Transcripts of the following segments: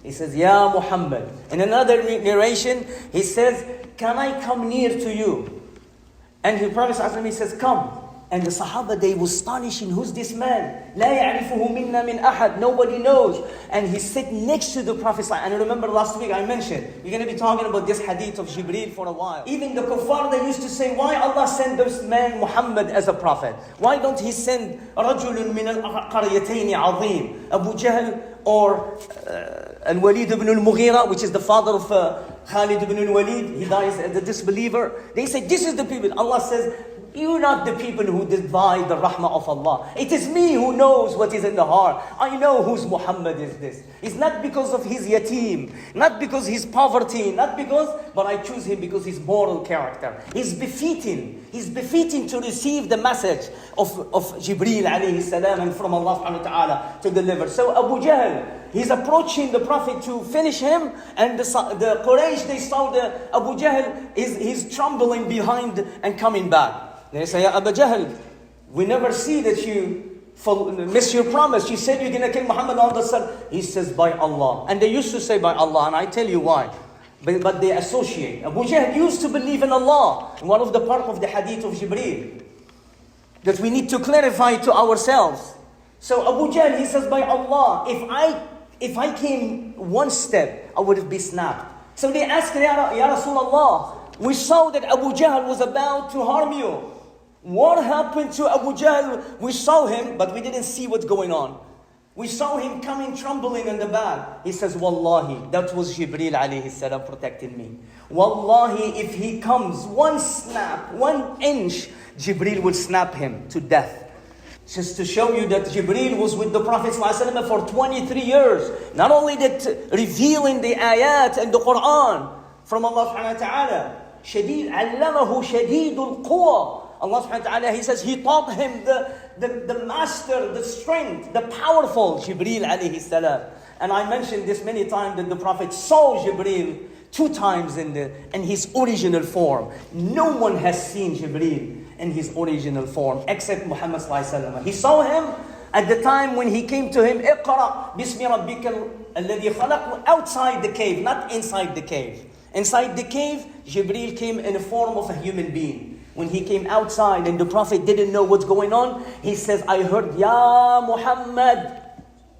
He says, Ya Muhammad. In another narration, he says, can I come near to you? And the Prophet ﷺ, he says, come. And the Sahaba, they were astonishing. Who's this man? لا يعرفه منا من أحد. Nobody knows. And he sat next to the Prophet ﷺ. And remember last week I mentioned, we're going to be talking about this hadith of Jibreel for a while. Even the kuffar, they used to say, why Allah send this man Muhammad as a prophet? Why don't he send رجل من القريتين عظيم, Abu Jahl or Al-Walid ibn al-Mughira, which is the father of Khalid ibn al-Walid. He dies as a disbeliever. They say, this is the people. Allah says, you're not the people who divide the rahmah of Allah. It is me who knows what is in the heart. I know whose Muhammad is this. It's not because of his yatim, not because his poverty, not because, but I choose him because his moral character. He's befitting to receive the message of Jibreel alayhi salam and from Allah subhanahu wa ta'ala to deliver. So Abu Jahl, he's approaching the Prophet to finish him, and the Quraysh, they saw the Abu Jahl, he's trembling behind and coming back. They say, Ya Abu Jahl, we never see that you miss your promise. You said you're going to kill Muhammad on the sun. He says, by Allah. And they used to say by Allah, and I tell you why. But they associate. Abu Jahl used to believe in Allah. One of the part of the hadith of Jibreel that we need to clarify to ourselves. So Abu Jahl, he says, by Allah, if I came one step, I would have been snapped. So they asked, Ya Rasulullah, we saw that Abu Jahl was about to harm you. What happened to Abu Jahl? We saw him, but we didn't see what's going on. We saw him coming trembling in the back. He says, Wallahi, that was Jibreel alayhi salam protecting me. Wallahi, if he comes one snap, 1 inch, Jibreel will snap him to death. Just to show you that Jibreel was with the Prophet ﷺ for 23 years. Not only that, revealing the ayat and the Quran from Allah subhanahu wa ta'ala. علمه شديد القوى. Allah subhanahu wa ta'ala, he says, he taught him the master, the strength, the powerful Jibreel alayhi salam. And I mentioned this many times that the Prophet saw Jibreel 2 times in his original form. No one has seen Jibreel in his original form except Muhammad sallallahu alaihi wasallam. He saw him at the time when he came to him, اقرأ بسم ربك الذي خلق, outside the cave, not inside the cave. Inside the cave, Jibreel came in the form of a human being. When he came outside and the Prophet didn't know what's going on, he says, I heard, Ya Muhammad,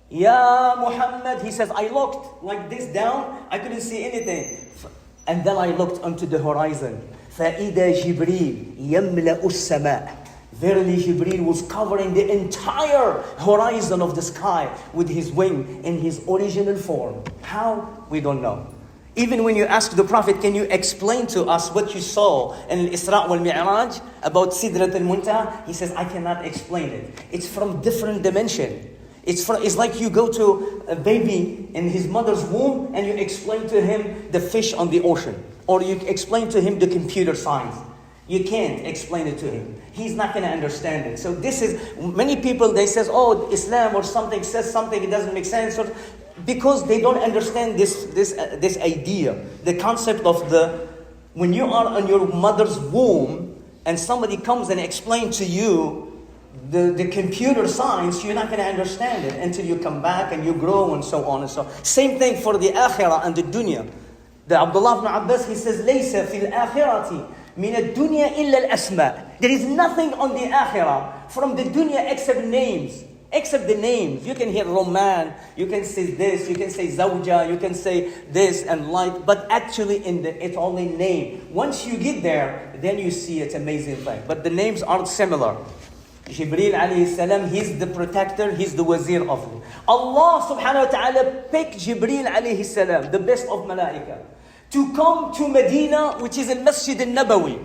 Ya Muhammad. He says, I looked like this down, I couldn't see anything. And then I looked onto the horizon. فَإِذَا جِبْرِيلٌ يَمْلَأُ السَّمَاءَ. Verily Jibreel was covering the entire horizon of the sky with his wing in his original form. How? We don't know. Even when you ask the Prophet, can you explain to us what you saw in Al-Isra wal-Mi'raj about Sidrat al-Muntaha? He says, I cannot explain it. It's from different dimension. It's like you go to a baby in his mother's womb and you explain to him the fish on the ocean. Or you explain to him the computer science. You can't explain it to him. He's not going to understand it. So this is, many people, they say, oh, Islam or something says something, it doesn't make sense. Or, because they don't understand this idea, the concept of when you are in your mother's womb and somebody comes and explains to you the computer science, you're not going to understand it until you come back and you grow and so on and so on. Same thing for the akhirah and the dunya. The Abdullah ibn Abbas, he says, لَيْسَ فِي الْآخِرَةِ مِنَ الدُّنْيَا إِلَّا الْأَسْمَاءِ. There is nothing on the akhirah from the dunya except names. Except the names. You can hear Roman, you can say this, you can say Zawja, you can say this and light, but actually it's only name. Once you get there, then you see it's amazing thing. But the names aren't similar. Jibreel alayhi salam, he's the protector, he's the wazir of it. Allah subhanahu wa ta'ala picked Jibreel alayhi salam, the best of malaika, to come to Medina, which is in Masjid al-Nabawi.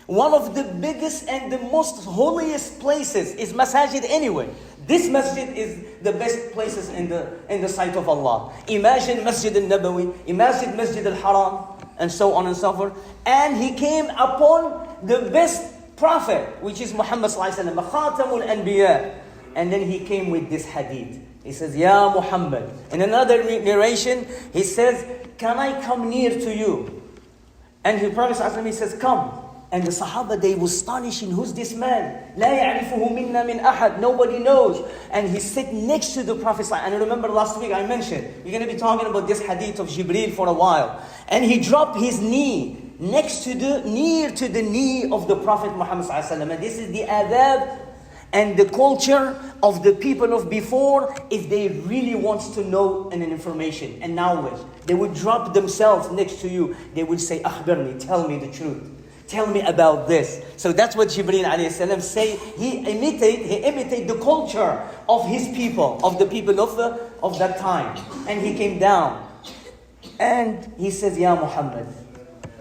One of the biggest and the most holiest places is Masajid anyway. This masjid is the best places in the sight of Allah. Imagine Masjid al-Nabawi, imagine Masjid al-Haram, and so on and so forth. And he came upon the best prophet, which is Muhammad sallallahu alaihi wasallam, Khatamul Anbiya. And then he came with this hadith. He says, Ya Muhammad. In another narration, he says, can I come near to you? And the Prophet sallallahu alaihi wasallam, he says, come. And the Sahaba, they were astonishing, who's this man? لا يعرفه منا من أحد. Nobody knows. And he sat next to the Prophet. And I remember last week I mentioned, we're going to be talking about this hadith of Jibreel for a while. And he dropped his knee near to the knee of the Prophet Muhammad ﷺ. And this is the adab and the culture of the people of before, if they really want to know an information and knowledge. They would drop themselves next to you. They would say, أخبرني, tell me the truth. Tell me about this. So that's what Jibreel alayhi salam say. He imitate the culture of his people, of the people of that time. And he came down. And he says, Ya Muhammad.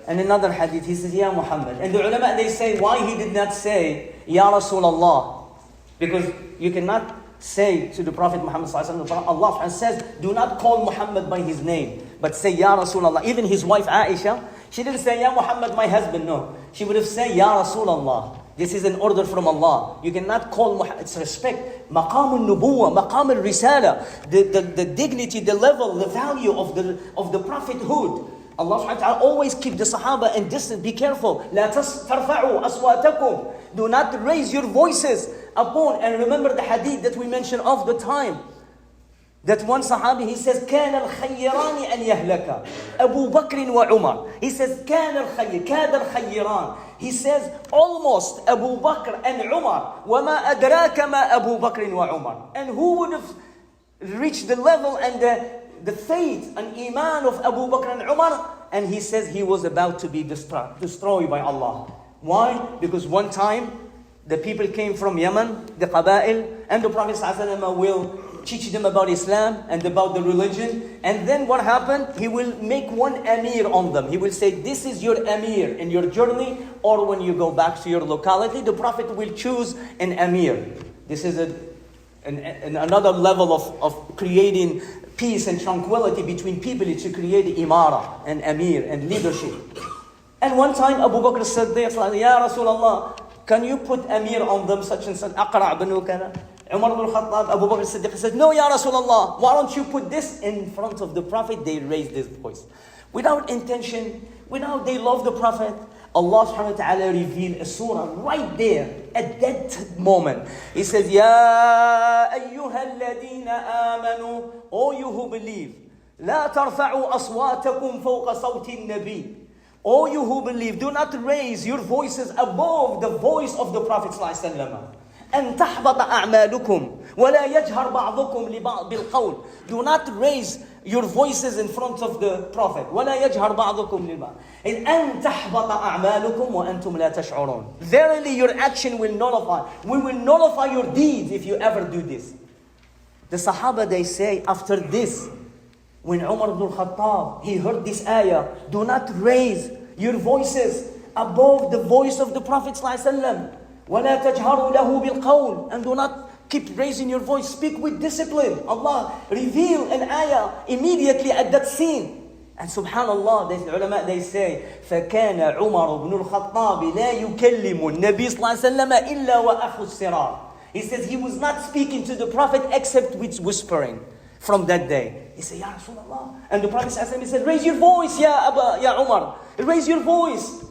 And another hadith, he says, Ya Muhammad. And the ulama, they say, why he did not say, Ya Rasulullah? Because you cannot say to the Prophet Muhammad sallallahu alaihi wasallam, Allah says, do not call Muhammad by his name, but say, Ya Rasulullah. Even his wife Aisha, she didn't say, Ya Muhammad, my husband. No. She would have said, Ya Rasulullah. This is an order from Allah. You cannot call Muhammad. It's respect. Maqam al-nubuwa, maqam al-risala. The dignity, the level, the value of the prophethood. Allah subhanahu wa ta'ala always keep the Sahaba in distance. Be careful. لا ترفعوا أصواتكم. Do not raise your voices upon. And remember the hadith that we mentioned of the time. That one Sahabi, he says, كان الخيران أن يهلك أبو بكر وعمر. He says, كان الخيران. He says, almost Abu Bakr and Umar. وما أدراك ما أبو بكر وعمر. And who would have reached the level and the faith and iman of Abu Bakr and Umar? And he says he was about to be destroyed by Allah. Why? Because one time the people came from Yemen, the Qaba'il, and the Prophet ﷺ will teach them about Islam and about the religion. And then what happened? He will make one Amir on them. He will say, this is your Amir in your journey, or when you go back to your locality, the Prophet will choose an Amir. This is another level of creating peace and tranquility between people, to create imara and Amir and leadership. And one time Abu Bakr said, Ya Rasulullah, can you put Amir on them, such and such, Aqra' bin Kana? Umar ibn Khattab, Abu Bakr Siddiq said, no, Ya Rasulullah, why don't you put this in front of the Prophet? They raised this voice. Without intention, without they love the Prophet, Allah subhanahu wa ta'ala revealed a surah right there at that moment. He says, Ya ayyuha alladhina amanu, O you who believe, la tarfa'u aswatakum fawqa sawti nabi. O you who believe, do not raise your voices above the voice of the Prophet sallallahu alaihi wasallam. أن تحبط أعمالكم ولا يجهر بعضكم لبعض بالقول. Do not raise your voices in front of the Prophet. ولا يجهر بعضكم لبعض. أن تحبط أعمالكم وأنتم لا تشعرون. Verily your action will nullify. We will nullify your deeds if you ever do this. The Sahaba, they say, after this, when Umar ibn Khattab, he heard this ayah, do not raise your voices above the voice of the Prophet sallallahu alaihi wasallam. وَلَا تَجْهَرُوا لَهُ بِالْقَوْلِ. And do not keep raising your voice. Speak with discipline. Allah reveal an ayah immediately at that scene. And subhanallah, the ulama, they say, فَكَانَ عُمَرُ بْنُ الْخَطَّابِ لَا يُكَلِّمُ النَّبِي صلى الله عليه وسلم إِلَّا وَأَخُ السِّرَارِ. He says he was not speaking to the Prophet except with whispering from that day. He said, Ya Rasulullah. And the Prophet ﷺ said, raise your voice, Ya Umar. Raise your voice.